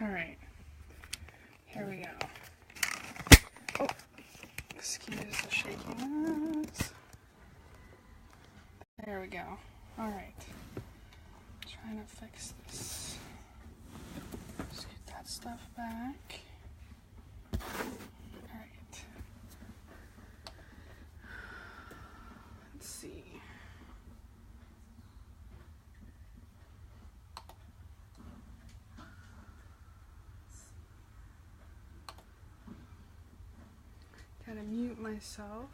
Alright, here we go. Oh, excuse the shakiness. There we go. Alright, trying to fix this. Scoot that stuff back. Alright. Let's see. Gotta mute myself.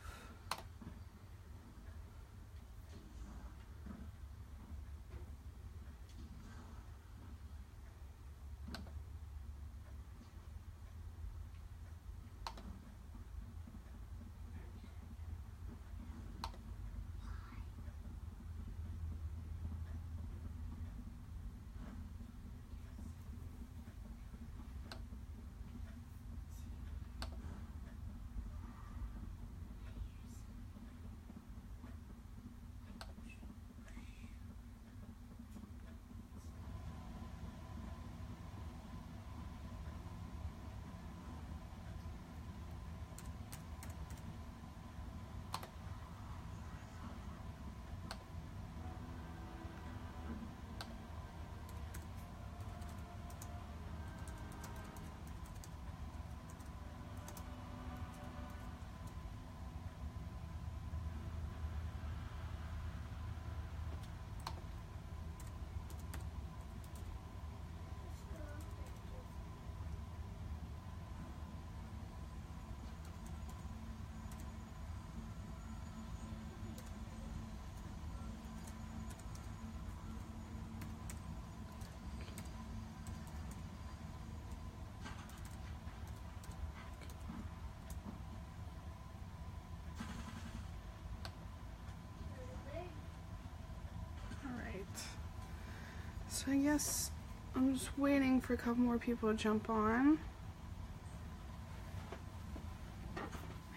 So I guess I'm just waiting for a couple more people to jump on.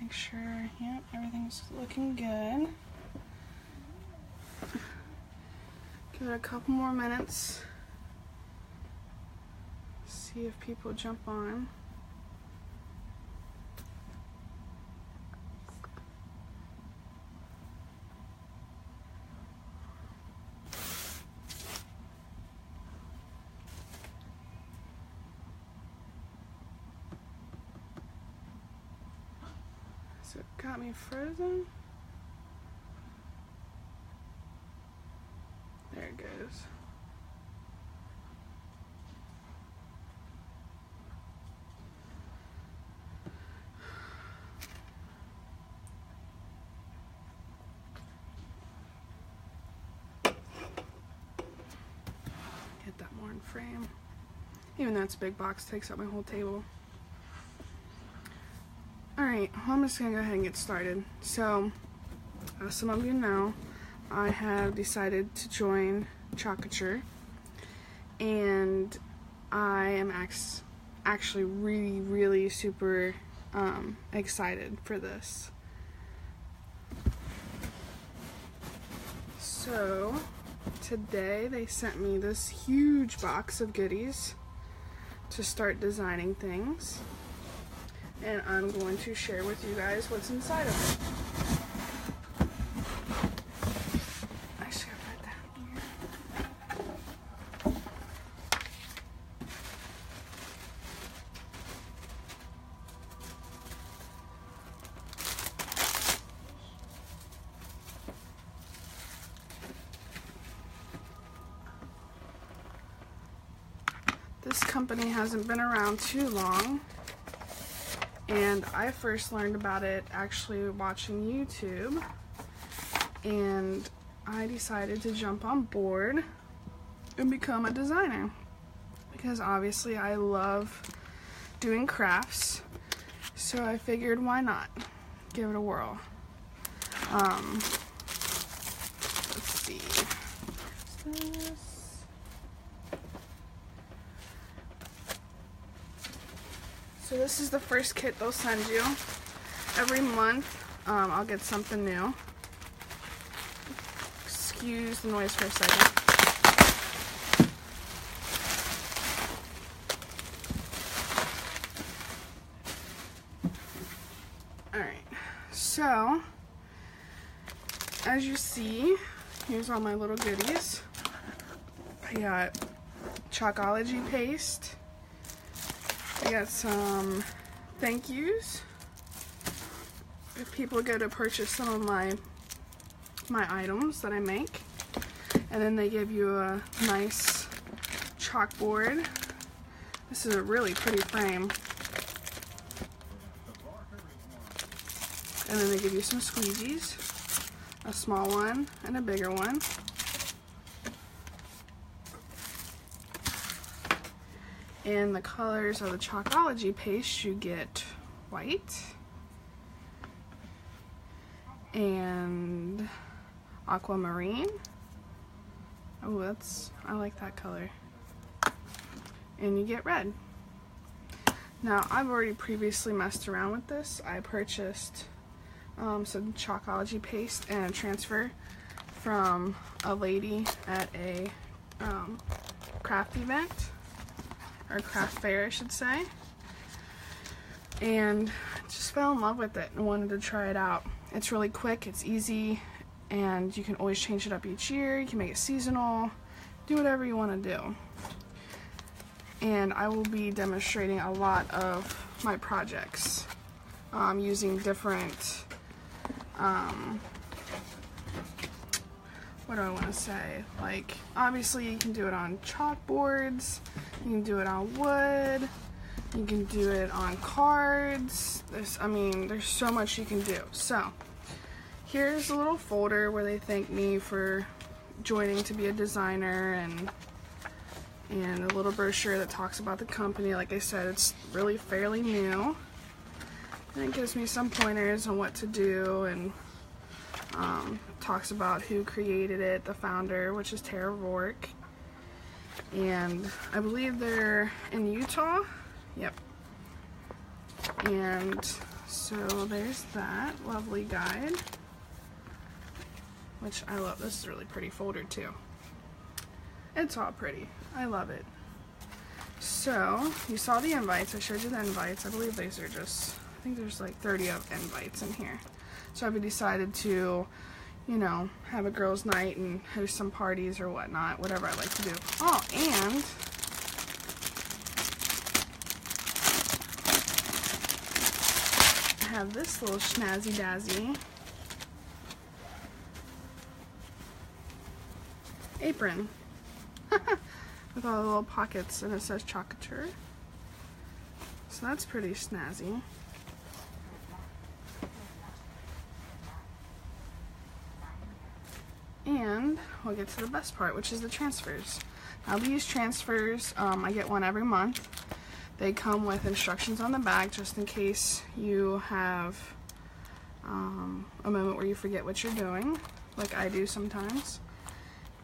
Make sure, yep, everything's looking good. Give it a couple more minutes. See if people jump on. So it got me frozen. There it goes. Get that more in frame. Even though it's a big box, takes up my whole table. Alright, well, I'm just going to go ahead and get started. So, as some of you know, I have decided to join Chalk Couture, and I am actually really super excited for this. So, today they sent me this huge box of goodies to start designing things. And I'm going to share with you guys what's inside of it. I should put that here. This company hasn't been around too long. And I first learned about it actually watching YouTube, and I decided to jump on board and become a designer because obviously I love doing crafts, so I figured why not give it a whirl. Let's see. What's this? So this is the first kit they'll send you. Every month, I'll get something new. Excuse the noise for a second. So, as you see, here's all my little goodies. I got Chalkology paste. I got some thank yous. If people go to purchase some of my items that I make, and then they give you a nice chalkboard. This is a really pretty frame. And then they give you some squeegees, a small one and a bigger one. And the colors of the Chalkology paste, you get white and aquamarine. Oh, I like that color. And you get red. Now, I've already previously messed around with this. I purchased some Chalkology paste and a transfer from a lady at a craft event, or craft fair I should say, and just fell in love with it and wanted to try it out. It's really quick, it's easy, and you can always change it up each year. You can make it seasonal, do whatever you want to do. And I will be demonstrating a lot of my projects using different what do I want to say, like, obviously you can do it on chalkboards, you can do it on wood, you can do it on cards. There's so much you can do. So here's a little folder where they thank me for joining to be a designer, and a little brochure that talks about the company. Like I said, it's really fairly new, and it gives me some pointers on what to do, and talks about who created it, the founder, which is Tara Rourke, and I believe they're in Utah. Yep. And so there's that lovely guide, which I love. This is a really pretty folder too. It's all pretty. I love it. So, you saw the invites. I showed you the invites. I believe these are just, I think there's like 30 of invites in here. So I've decided to, you know, have a girls' night and host some parties or whatnot, whatever I like to do. Oh, and I have this little snazzy-dazzy apron with all the little pockets, and it says Chalk Couture. So that's pretty snazzy. And we'll get to the best part, which is the transfers. Now these transfers, I get one every month. They come with instructions on the back just in case you have a moment where you forget what you're doing, like I do sometimes.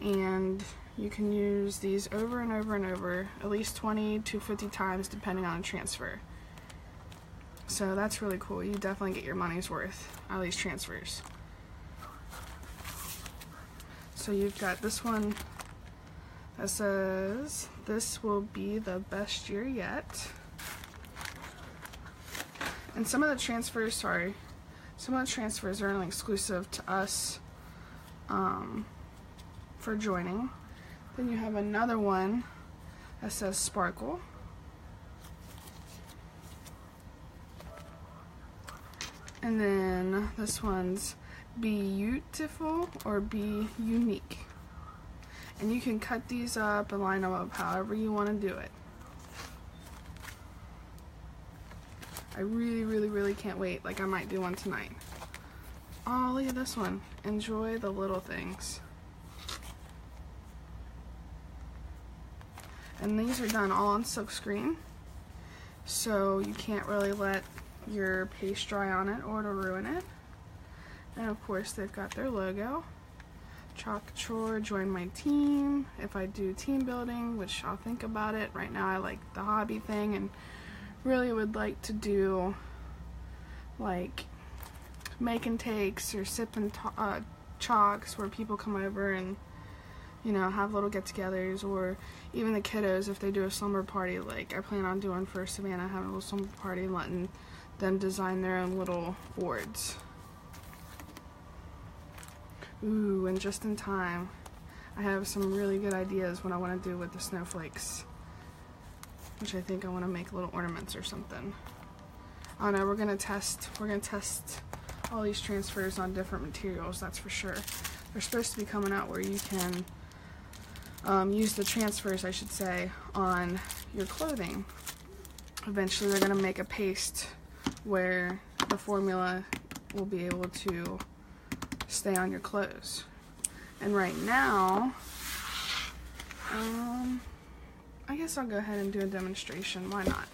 And you can use these over and over and over, at least 20 to 50 times depending on the transfer. So that's really cool. You definitely get your money's worth out of these transfers. So you've got this one that says, "This will be the best year yet." And some of the transfers, some of the transfers are only exclusive to us for joining. Then you have another one that says Sparkle. And then this one's Beautiful or Be Unique. And you can cut these up and line them up however you want to do it. I really can't wait. Like, I might do one tonight. Oh, look at this one. Enjoy the little things. And these are done all on silkscreen, so you can't really let your paste dry on it or it'll ruin it. And of course they've got their logo. Chalk Couture, join my team. If I do team building, which I'll think about it. Right now I like the hobby thing and really would like to do like make and takes or sip and chalks where people come over and, you know, have little get-togethers, or even the kiddos if they do a slumber party like I plan on doing for Savannah, having a little slumber party and letting them design their own little boards. Ooh, and just in time. I have some really good ideas what I want to do with the snowflakes, which I think I want to make little ornaments or something. I don't know, we're gonna test all these transfers on different materials, that's for sure. They're supposed to be coming out where you can use the transfers, I should say, on your clothing. Eventually they're gonna make a paste where the formula will be able to stay on your clothes. And right now, I guess I'll go ahead and do a demonstration. Why not?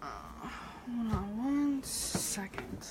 Hold on one second.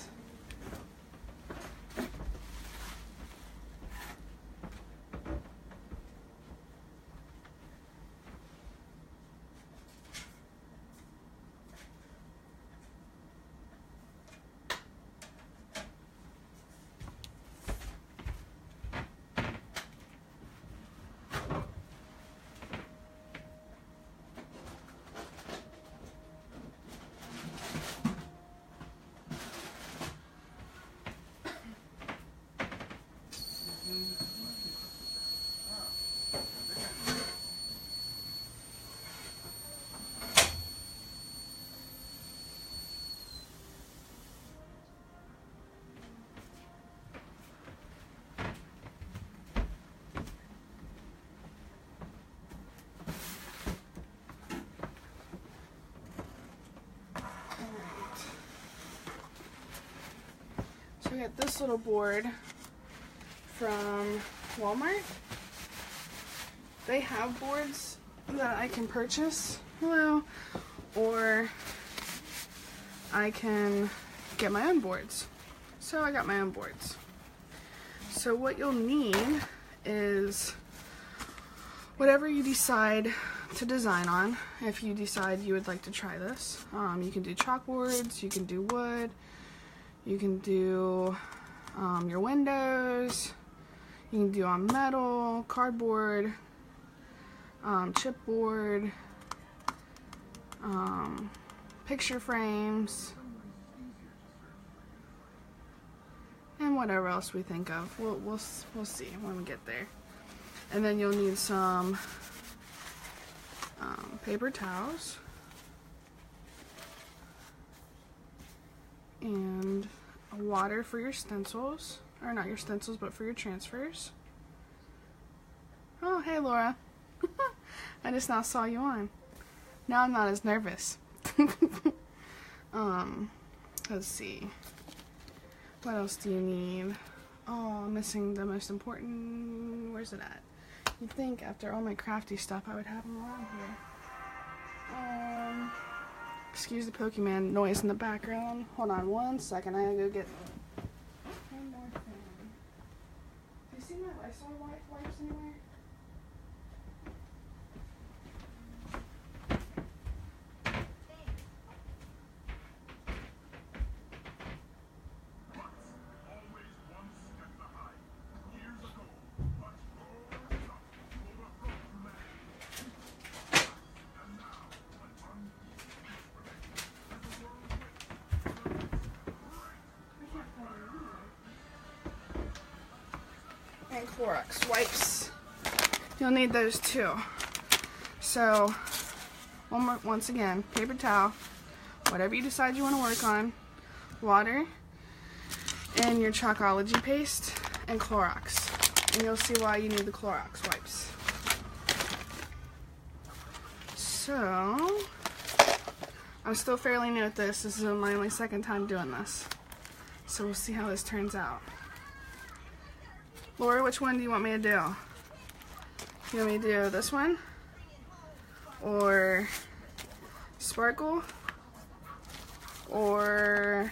So we got this little board from Walmart. They have boards that I can purchase, hello, or I can get my own boards. So I got my own boards. So what you'll need is whatever you decide to design on. If you decide you would like to try this, you can do chalkboards, you can do wood, you can do your windows, you can do on metal, cardboard, chipboard, picture frames, and whatever else we think of. We'll see when we get there. And then you'll need some paper towels and water for your stencils, or not your stencils, but for your transfers. Oh, hey Laura. I just now saw you on. Now I'm not as nervous. Let's see. What else do you need? Oh, I'm missing the most important. Where's it at? You'd think after all my crafty stuff I would have them around here. Excuse the Pokemon noise in the background. Hold on one second. I gotta go get one more thing. Do you see my Lysol wipes anywhere? And Clorox wipes. You'll need those too. So, once again, paper towel, whatever you decide you want to work on, water, and your Chalkology paste, and Clorox. And you'll see why you need the Clorox wipes. So, I'm still fairly new at this. This is my only second time doing this. So we'll see how this turns out. Laura, which one do you want me to do? You want me to do this one? Or sparkle? Or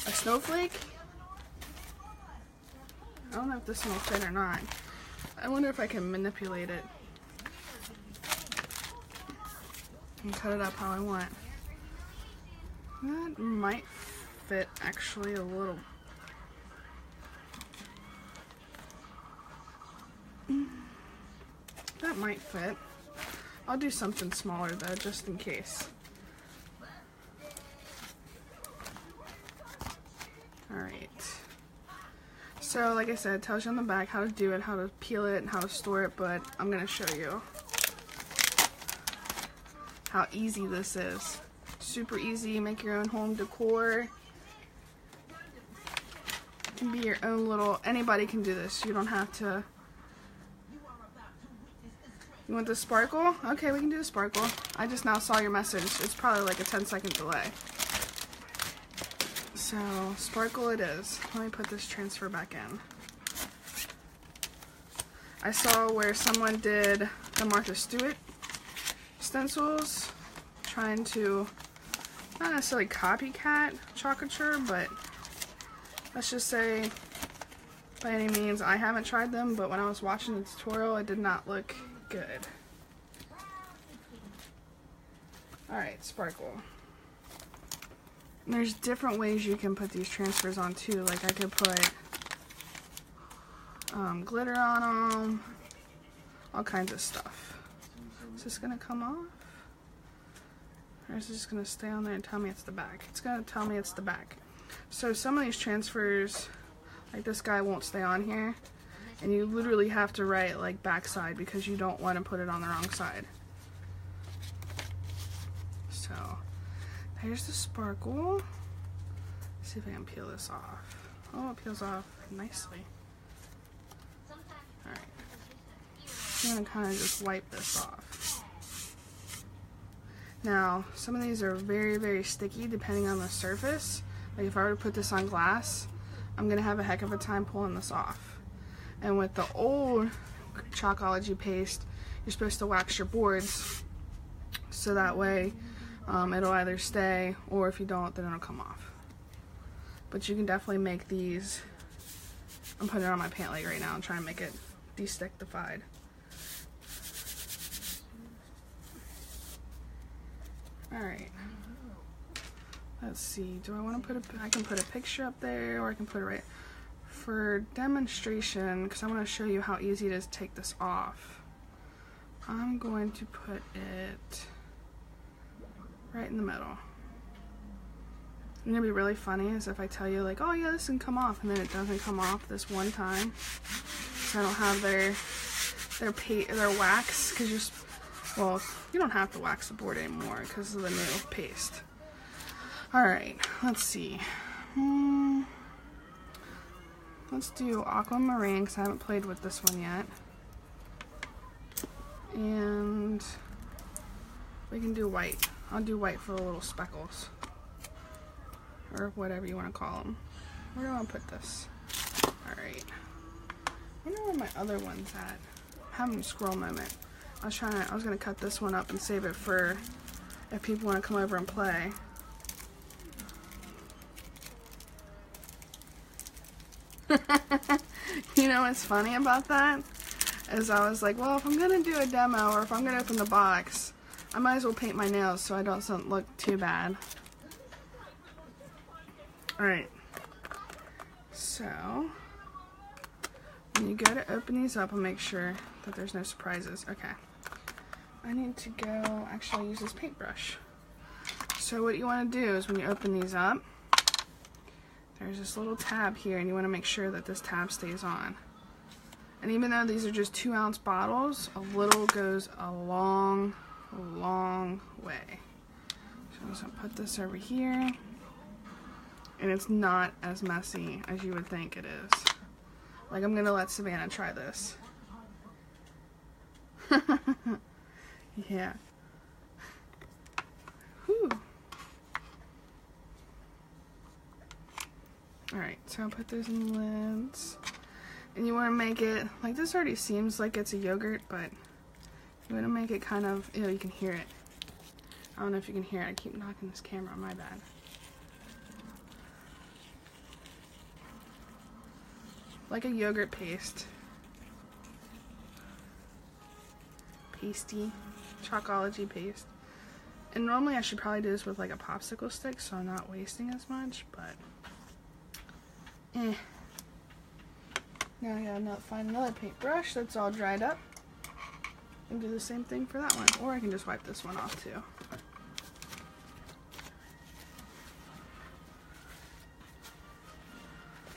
a snowflake? I don't know if this one will fit or not. I wonder if I can manipulate it and cut it up how I want. That might fit actually a little. That might fit. I'll do something smaller though, just in case. Alright. So like I said, it tells you on the back how to do it, how to peel it, and how to store it, but I'm going to show you how easy this is. Super easy, make your own home decor. It can be your own little, anybody can do this. You don't have to. You want the sparkle? Okay, we can do the sparkle. I just now saw your message. It's probably like a 10-second delay. So, sparkle it is. Let me put this transfer back in. I saw where someone did the Martha Stewart stencils, trying to, not necessarily copycat Chalk Couture, but let's just say, by any means, I haven't tried them, but when I was watching the tutorial, it did not look good. Alright, sparkle. And there's different ways you can put these transfers on too. Like I could put glitter on them, all kinds of stuff. Is this gonna come off? Or is it just gonna stay on there and tell me it's the back? It's gonna tell me it's the back. So some of these transfers, like this guy, won't stay on here. And you literally have to write like backside because you don't want to put it on the wrong side. So there's the sparkle. Let's see if I can peel this off. Oh, it peels off nicely. Alright. I'm going to kind of just wipe this off. Now, some of these are very, very sticky depending on the surface. Like if I were to put this on glass, I'm going to have a heck of a time pulling this off. And with the old Chalkology paste, you're supposed to wax your boards so that way it'll either stay, or if you don't, then it'll come off. But you can definitely make these. I'm putting it on my pant leg right now and trying to make it de-stickified. Alright. Let's see. Do I want to put I can put a picture up there, or I can put it right. For demonstration, because I want to show you how easy it is to take this off, I'm going to put it right in the middle. And it'll be really funny is if I tell you like, oh yeah, this can come off, and then it doesn't come off this one time. So I don't have their wax, because well, you don't have to wax the board anymore because of the new paste. Alright, let's see. Let's do aquamarine because I haven't played with this one yet. And we can do white. I'll do white for the little speckles. Or whatever you want to call them. Where do I want to put this? Alright. I wonder where my other one's at. I'm having a scroll moment. I was going to cut this one up and save it for if people want to come over and play. You know what's funny about that? Is I was like, well, if I'm gonna do a demo or if I'm gonna open the box, I might as well paint my nails so I don't look too bad. Alright. So, when you go to open these up, I'll make sure that there's no surprises. Okay. I need to go, actually use this paintbrush. So what you want to do is when you open these up, there's this little tab here, and you want to make sure that this tab stays on. And even though these are just 2-ounce bottles, a little goes a long, long way. So I'm just going to put this over here. And it's not as messy as you would think it is. Like, I'm going to let Savannah try this. Yeah. Whew. Alright, so I'll put those in the lids. And you want to make it, like this already seems like it's a yogurt, but you want to make it kind of, you know, you can hear it. I don't know if you can hear it. I keep knocking this camera on, my bad. Like a yogurt paste. Pasty. Chalkology paste. And normally I should probably do this with like a popsicle stick so I'm not wasting as much, but now I gotta find another paintbrush that's all dried up and do the same thing for that one. Or I can just wipe this one off too.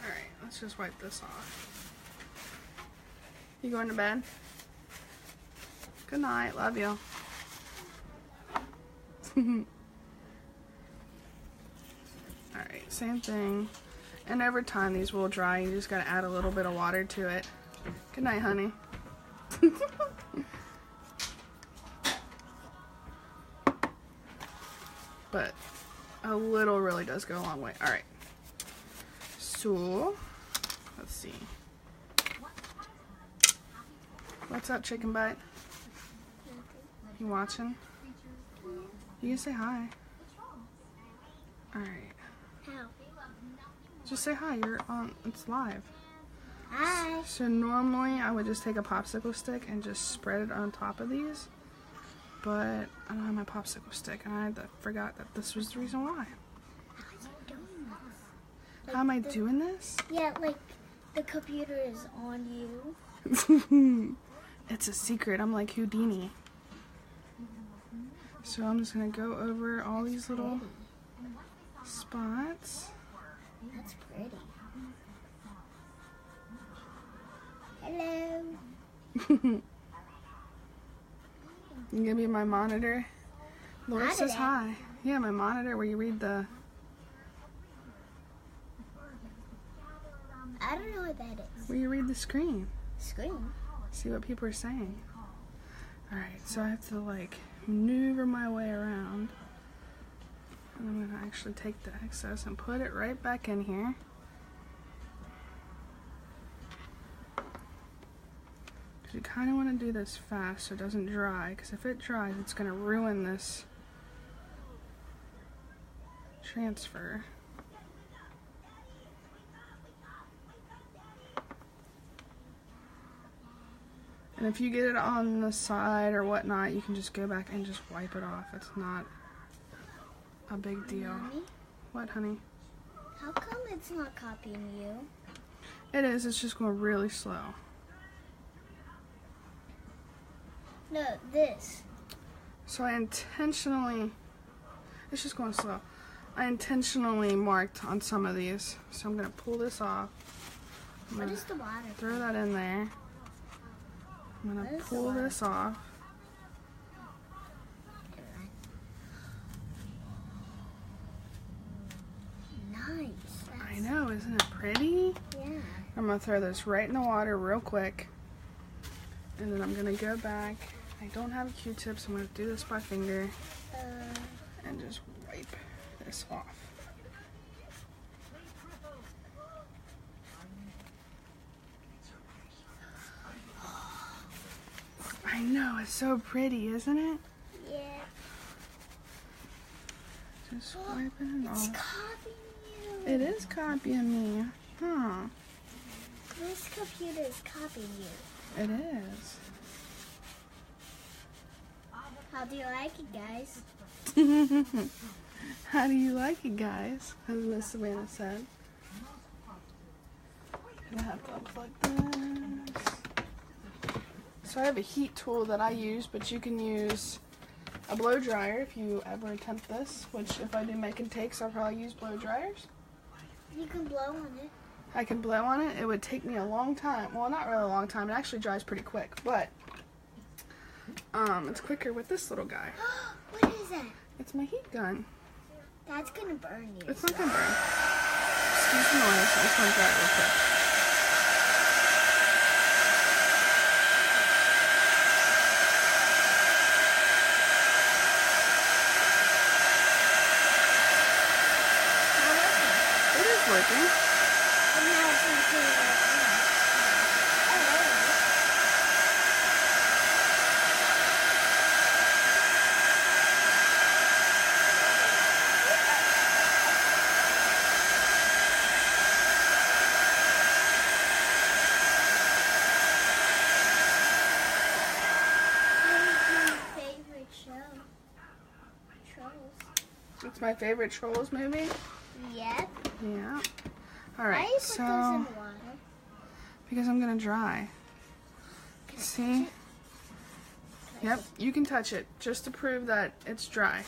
Alright, let's let's just wipe this off. You going to bed? Good night. Love you. Alright, same thing. And over time these will dry. You just gotta add a little bit of water to it. Good night, honey. But a little really does go a long way. Alright. So, let's see. What's up, chicken butt? You watching? You can say hi. Alright. How? Just say hi. You're on. It's live. Hi. So normally I would just take a popsicle stick and just spread it on top of these. But I don't have my popsicle stick and I forgot that this was the reason why. How am I doing this? Yeah, like the computer is on you. It's a secret. I'm like Houdini. So I'm just going to go over all these little spots. That's pretty. Hello. You gonna be my monitor? Laura says hi. Yeah, my monitor where you read the... I don't know what that is. Where you read the screen. Screen? See what people are saying. Alright, so I have to like maneuver my way around. And I'm gonna actually take the excess and put it right back in here. Because you kind of want to do this fast so it doesn't dry. Because if it dries, it's going to ruin this transfer. And if you get it on the side or whatnot, you can just go back and just wipe it off. It's not a big deal. Mommy? What, honey? How come it's not copying you? It is. It's just going really slow. No, this. So I intentionally... It's just going slow. I intentionally marked on some of these. So I'm going to pull this off. What is the water? Throw that in there. I'm going to pull this off. Nice. I know, isn't it pretty? Yeah. I'm going to throw this right in the water real quick. And then I'm going to go back. I don't have a Q-tip, so I'm going to do this by finger. And just wipe this off. I know, it's so pretty, isn't it? Yeah. Just wiping it It's off. copying you. It is copying me. Huh. This computer is copying you. It is. How do you like it, guys? How do you like it, guys? As Miss Savannah said. I'm gonna have to unplug this. So I have a heat tool that I use, but you can use a blow dryer if you ever attempt this, which if I do making takes, I'll probably use blow dryers. You can blow on it. I can blow on it. It would take me a long time. Well, not really a long time. It actually dries pretty quick, but it's quicker with this little guy. What is that? It's my heat gun. That's gonna burn you. It's not gonna burn. Excuse the noise. I just want to dry it real quick. It is working. And now it's gonna clean it up. It's my favorite Trolls movie. Yep. Yeah. Why Alright, you put so those in water? because I'm gonna dry. See? Yep, you can touch it just to prove that it's dry.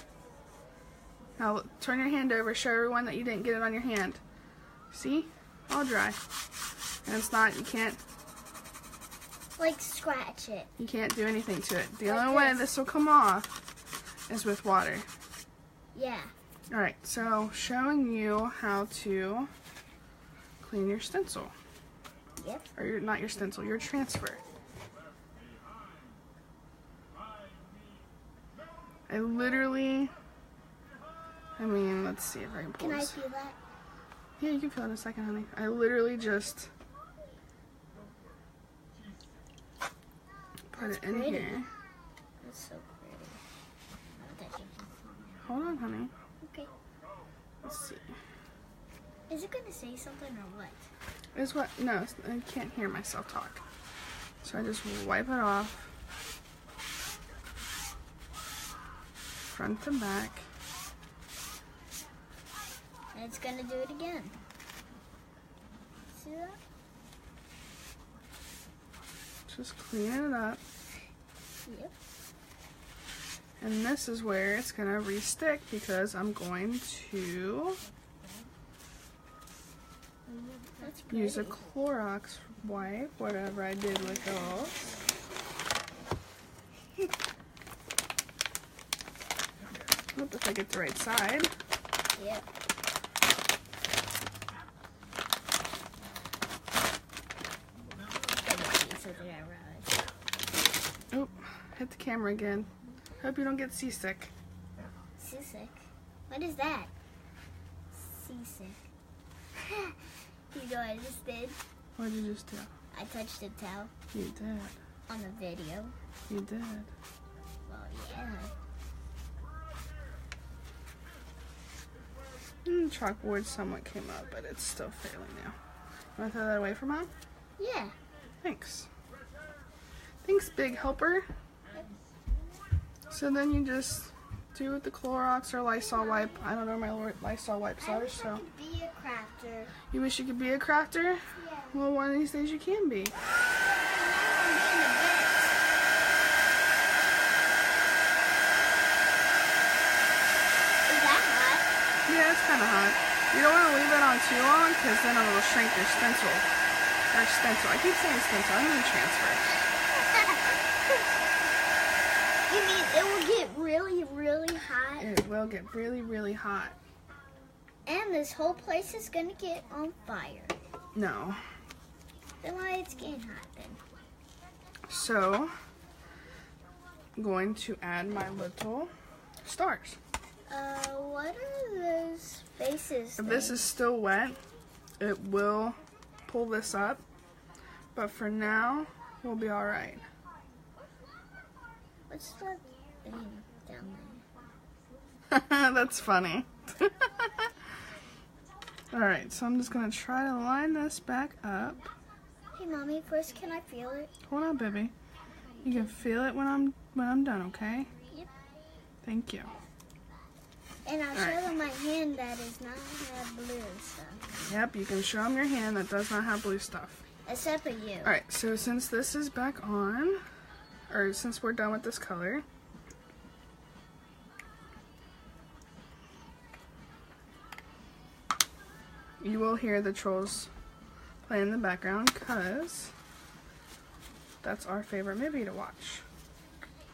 Now turn your hand over, show everyone that you didn't get it on your hand. See? all dry. And it's not, you can't Like scratch it. You can't do anything to it. The Like only way this. this will come off is with water. Yeah. Alright, so showing you how to clean your stencil. Yep. Or not your stencil, your transfer. I mean, let's see if I can pull Can I this. feel that? Yeah, you can feel it in a second, honey. I literally just put it in pretty. here. That's so pretty. Hold on, honey. Okay. Let's see. Is it gonna say something or what? It's what? No, I can't hear myself talk. So I just wipe it off. Front to back. And it's gonna do it again. See that? Just cleaning it up. Yep. And this is where it's gonna re-stick because I'm going to That's pretty. use a Clorox wipe, whatever I did with those. Hope if I get the right side. Yep. Oop, hit the camera again. Hope you don't get seasick. Seasick. What is that? Seasick. You know what I just did? What did you just do? I touched the towel You did. on the video. You did. Well, yeah. Chalkboard somewhat came up, but it's still failing now. Want to throw that away for Mom? Yeah. Thanks. Thanks, big helper. So then you just do with the Clorox or Lysol wipe. I don't know where my Lysol wipes I are, wish I so. could be a crafter. You wish you could be a crafter? Yeah. Well, one of these days you can be. I'm being a bitch. Is that hot? Yeah, it's kind of hot. You don't want to leave it on too long because then it will shrink your stencil. Or stencil. I keep saying stencil. I mean transfer. You mean it will get really, really hot? It will get really, really hot. And this whole place is gonna get on fire. No. Then why it's getting hot then? So, I'm going to add my little stars. What are those faces? If this is still wet, it will pull this up. But for now, we'll be alright. What's that thing down there? That's funny. Alright, so I'm just going to try to line this back up. Hey, Mommy, first can I feel it? Hold on, baby. You can feel it when I'm done, okay? Yep. Thank you. And I'll All show right. them my hand that does not have blue stuff. Yep, you can show them your hand that does not have blue stuff. Except for you. Alright, so since this is back on, or since we're done with this color, you will hear the trolls play in the background because that's our favorite movie to watch.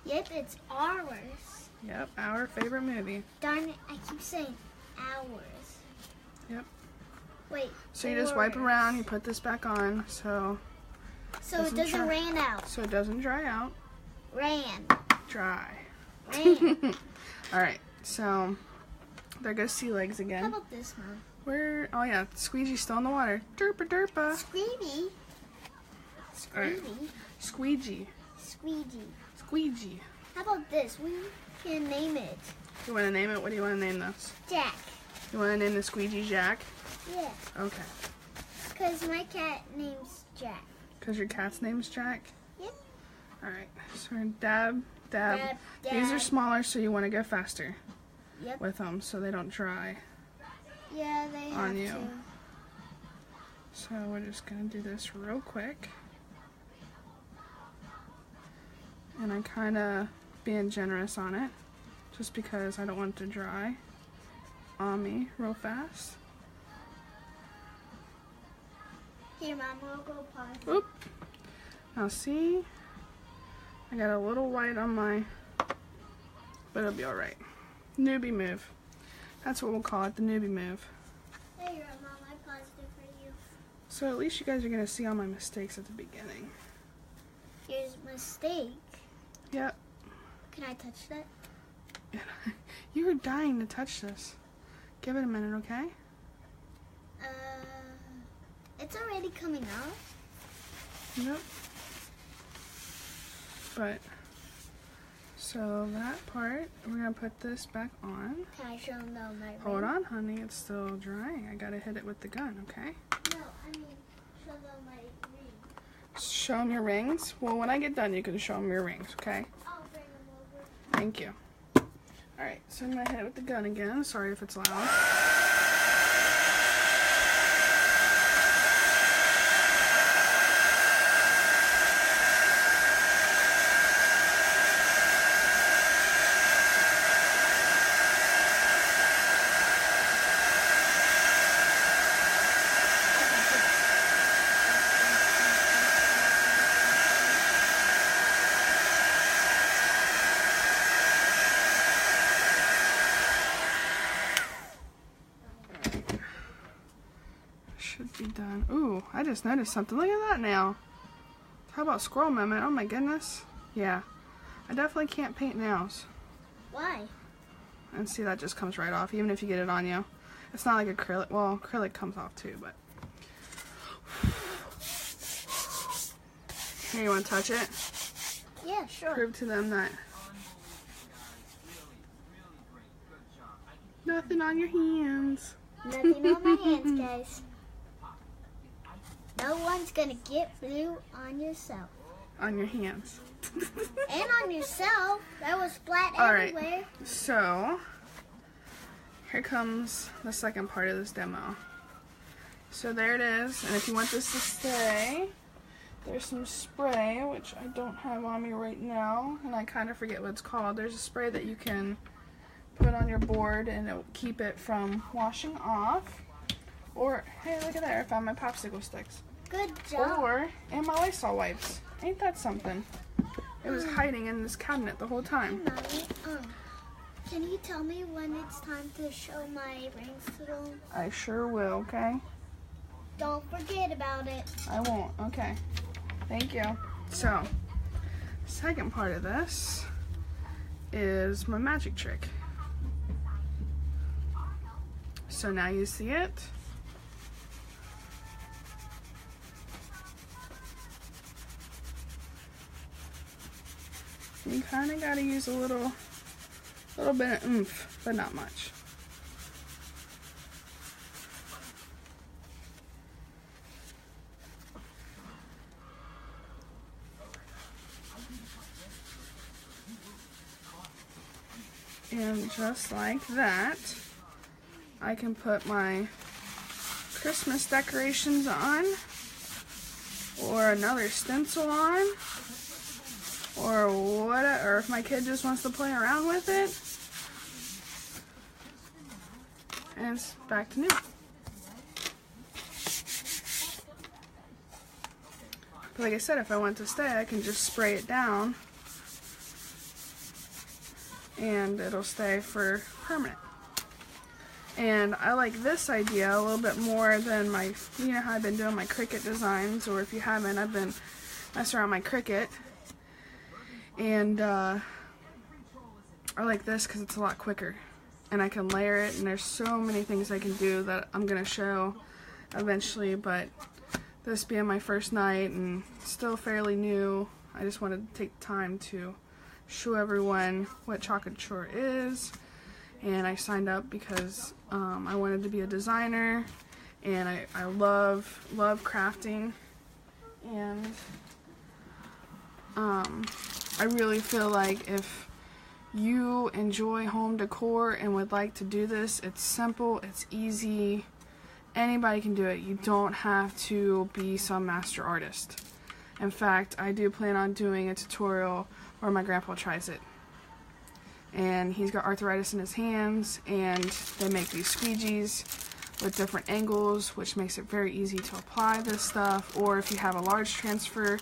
Yep, it's ours. Yep, our favorite movie. Darn it, I keep saying ours. Yep. Wait. So you just wipe ours. around, you put this back on so So it doesn't doesn't dry. rain out. it doesn't dry out. Ran. Dry. Ran. Alright, so there goes sea legs How again. about this, Mom? Where? Oh yeah, squeegee's still in the water. Derpa derpa. Squeeby. Alright. Squeeby. Squeegee. Squeegee. Squeegee. How about this? We can name it You want to name it? What do you want to name this? Jack. You want to name the squeegee Jack? Yeah. Okay. Because my cat name's Jack. Because your cat's name's Jack? Yep. Alright. So dab. Dab, These are dab. smaller, so you want to go faster Yep. with them so they don't dry. Yeah, they have On you. to. So we're just going to do this real quick. And I'm kind of being generous on it just because I don't want it to dry on me real fast. Here, Mom, we'll go pause. Oop. Now see, I got a little white on my, but it'll be alright. Newbie move. That's what we'll call it, the newbie move. There you are, Mom. I paused it for you. So at least you guys are going to see all my mistakes at the beginning. Here's a mistake. Yep. Can I touch that? You were dying to touch this. Give it a minute, okay? It's already coming off. Nope. But, so that part, we're going to put this back on. Can I show them my ring? Hold on, honey. It's still drying. I got to hit it with the gun, okay? No, I mean, show them my ring. Show them your rings? Well, when I get done, you can show them your rings, okay? I'll bring them over. Thank you. Alright, so I'm going to hit it with the gun again. Sorry if it's loud. Should be done. Ooh, I just noticed something. Look at that now. How about squirrel moment? Oh my goodness. Yeah. I definitely can't paint nails. Why? And see, that just comes right off, even if you get it on you. It's not like acrylic. Well, acrylic comes off too, but. Here, you want to touch it? Yeah, sure. Prove to them that. Nothing on your hands. Nothing on my hands, guys. No one's gonna get blue on yourself. On your hands. And on yourself. That was flat Alright, everywhere. so here comes the second part of this demo. So there it is, and if you want this to stay, there's some spray, which I don't have on me right now, and I kind of forget what it's called. There's a spray that you can put on your board and it'll keep it from washing off. Or, hey, look at there, I found my popsicle sticks. Good job. Or, and my Lysol wipes. Ain't that something? It was hiding in this cabinet the whole time. Hey, Mommy, can you tell me when it's time to show my rings to them? I sure will, okay? Don't forget about it. I won't, okay. Thank you. So, second part of this is my magic trick. So now you see it. You kind of got to use a little bit of oomph, but not much. And just like that, I can put my Christmas decorations on, or another stencil on, or what, or if my kid just wants to play around with it, and it's back to new. But like I said, if I want to stay, I can just spray it down and it'll stay for permanent. And I like this idea a little bit more than my, you know how I've been doing my Cricut designs, or if you haven't, I've been messing around my Cricut. And I like this because it's a lot quicker. And I can layer it, and there's so many things I can do that I'm going to show eventually, but this being my first night and still fairly new, I just wanted to take time to show everyone what Chalk Couture is. And I signed up because I wanted to be a designer, and I love crafting, and I really feel like if you enjoy home decor and would like to do this, it's simple, it's easy, anybody can do it. You don't have to be some master artist. In fact, I do plan on doing a tutorial where my grandpa tries it. And he's got arthritis in his hands, and they make these squeegees with different angles, which makes it very easy to apply this stuff. Or if you have a large transfer,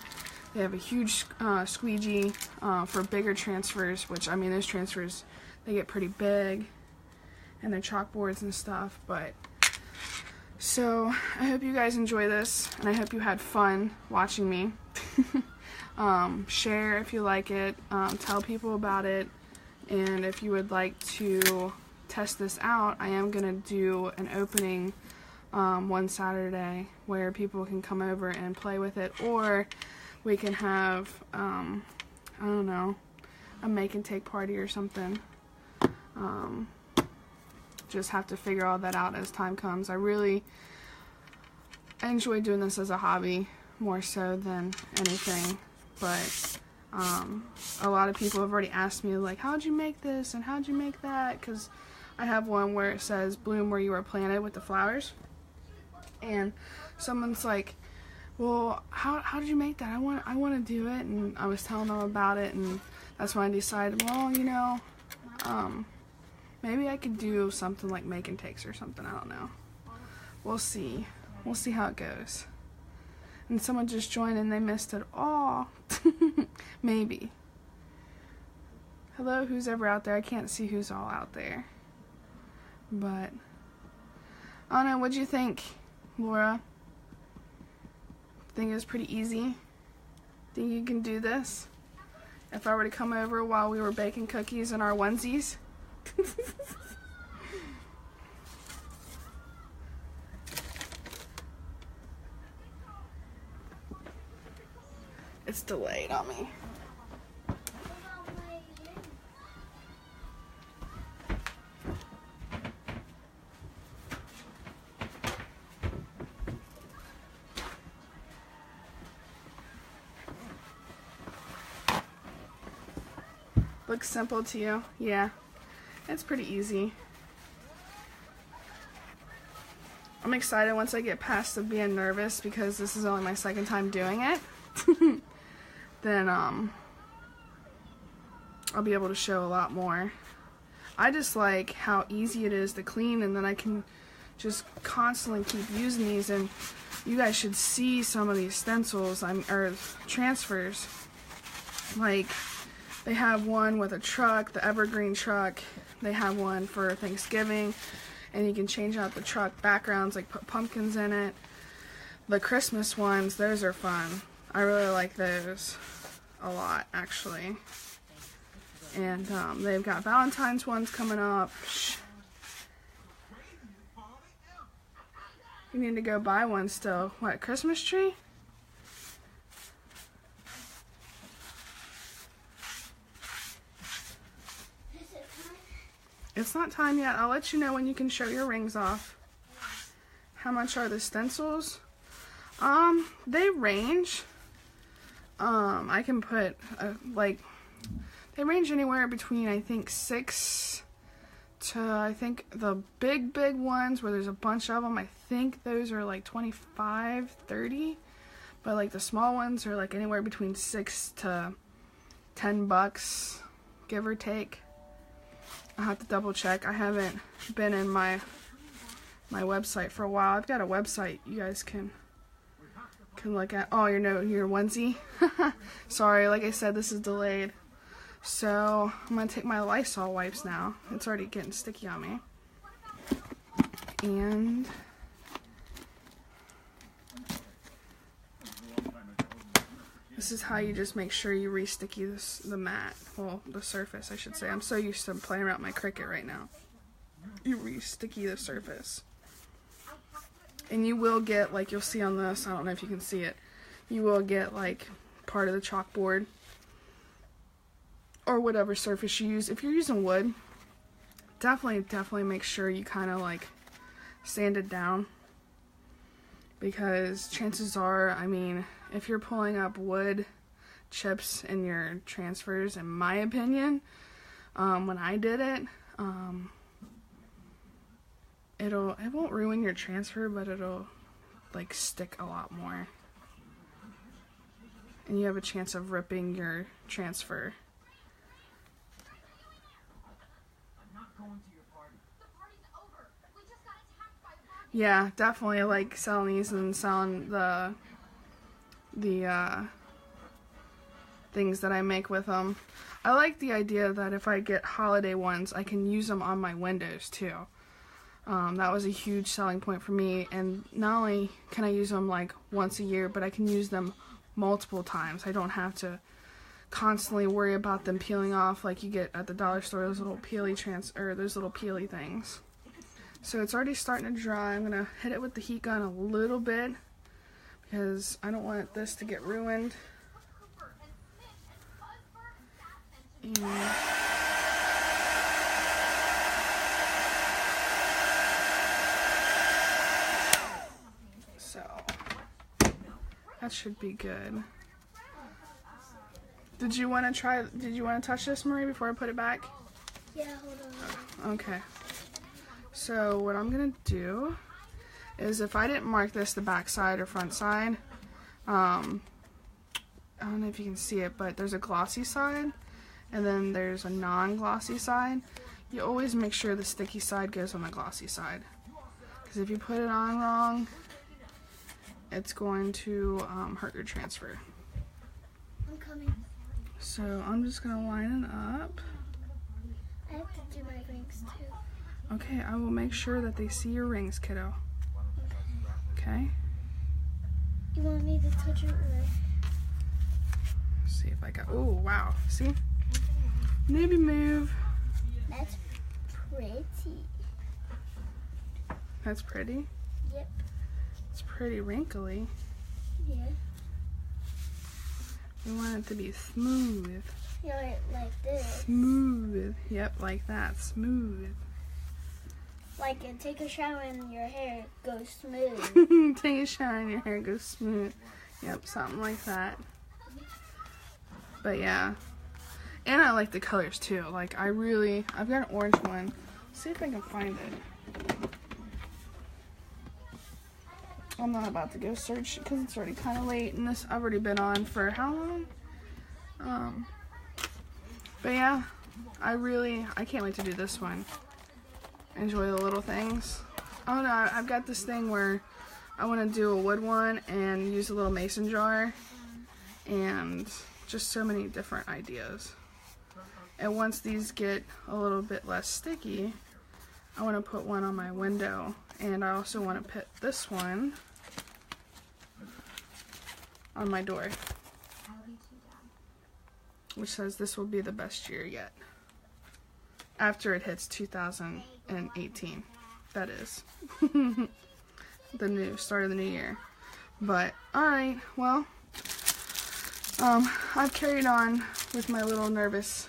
they have a huge squeegee for bigger transfers, which, I mean, those transfers, they get pretty big, and they're chalkboards and stuff. But so I hope you guys enjoy this, and I hope you had fun watching me. Share if you like it, tell people about it, and if you would like to test this out, I am going to do an opening one Saturday where people can come over and play with it, or we can have, I don't know, a make and take party or something. Just have to figure all that out as time comes. I enjoy doing this as a hobby more so than anything, but a lot of people have already asked me, like, how'd you make this and how'd you make that? Because I have one where it says bloom where you are planted with the flowers, and someone's like, well, how did you make that? I want to do it. And I was telling them about it, and that's when I decided, well, you know, maybe I could do something like make and takes or something. I don't know. We'll see. We'll see how it goes. And someone just joined and they missed it all. Maybe. Hello, who's ever out there? I can't see who's all out there. But I don't know. What'd you think, Laura? Think it was pretty easy? Think you can do this? If I were to come over while we were baking cookies in our onesies? It's delayed on me. Looks simple to you? Yeah, it's pretty easy. I'm excited once I get past the being nervous, because this is only my second time doing it. Then I'll be able to show a lot more. I just like how easy it is to clean, and then I can just constantly keep using these. And you guys should see some of these stencils, or transfers. Like, they have one with a truck, the evergreen truck. They have one for Thanksgiving, and you can change out the truck backgrounds, like put pumpkins in it. The Christmas ones, those are fun. I really like those a lot, actually. And they've got Valentine's ones coming up. Shh. You need to go buy one still. What, Christmas tree? It's not time yet. I'll let you know when you can show your rings off. How much are the stencils? They range. I can put, they range anywhere between, I think, 6 to, I think, the big ones where there's a bunch of them, I think those are like 25, 30. But, like, the small ones are, like, anywhere between 6 to 10 bucks, give or take. I'll have to double check. I haven't been in my website for a while. I've got a website you guys can look at. Oh, your onesie. Sorry, like I said, this is delayed. So I'm gonna take my Lysol wipes now. It's already getting sticky on me. And this is how you just make sure you re-sticky the mat. Well, the surface, I should say. I'm so used to playing around with my Cricut right now. You re-sticky the surface. And you will get, like you'll see on this, I don't know if you can see it, you will get like part of the chalkboard or whatever surface you use. If you're using wood, definitely make sure you kind of like sand it down, because chances are, I mean, if you're pulling up wood chips in your transfers, in my opinion, when I did it, it won't ruin your transfer, but it'll like stick a lot more, and you have a chance of ripping your transfer. Yeah, definitely like selling these and selling the things that I make with them. I like the idea that if I get holiday ones, I can use them on my windows too. That was a huge selling point for me, and not only can I use them like once a year, but I can use them multiple times. I don't have to constantly worry about them peeling off like you get at the dollar store, those little peely things. So it's already starting to dry. I'm gonna hit it with the heat gun a little bit because I don't want this to get ruined. And so that should be good. Did you want to touch this, Marie, before I put it back? Yeah, hold on. Okay. So what I'm gonna do is, if I didn't mark this the back side or front side, I don't know if you can see it, but there's a glossy side and then there's a non-glossy side. You always make sure the sticky side goes on the glossy side, because if you put it on wrong, it's going to hurt your transfer. I'm coming. So I'm just gonna line it up. I have to do my rings too. Okay, I will make sure that they see your rings, kiddo. Okay? You want me to touch it or? See if I got, oh wow, see? Maybe move. That's pretty. That's pretty? Yep. It's pretty wrinkly. Yeah. We want it to be smooth. You know it like this. Smooth. Yep, like that. Smooth. Like take a shower and your hair goes smooth. Take a shower and your hair goes smooth. Yep, something like that. But yeah. And I like the colors too. Like I've got an orange one. Let's see if I can find it. I'm not about to go search because it's already kind of late, and I've already been on for how long? But yeah, I can't wait to do this one. Enjoy the little things. Oh no, I've got this thing where I want to do a wood one and use a little mason jar, and just so many different ideas. And once these get a little bit less sticky, I want to put one on my window, and I also want to put this one on my door, which says this will be the best year yet. After it hits 2018, that is. The new start of the new year. But alright, well, I've carried on with my little nervousness.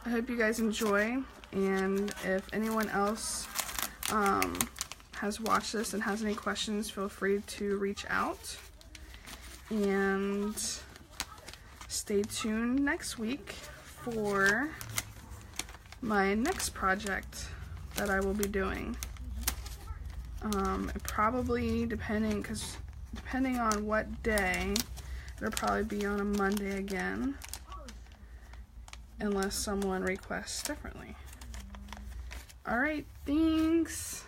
I hope you guys enjoy, and if anyone else has watched this and has any questions, feel free to reach out, and stay tuned next week for my next project that I will be doing. Probably depending on what day, it'll probably be on a Monday again, unless someone requests differently. Alright, thanks.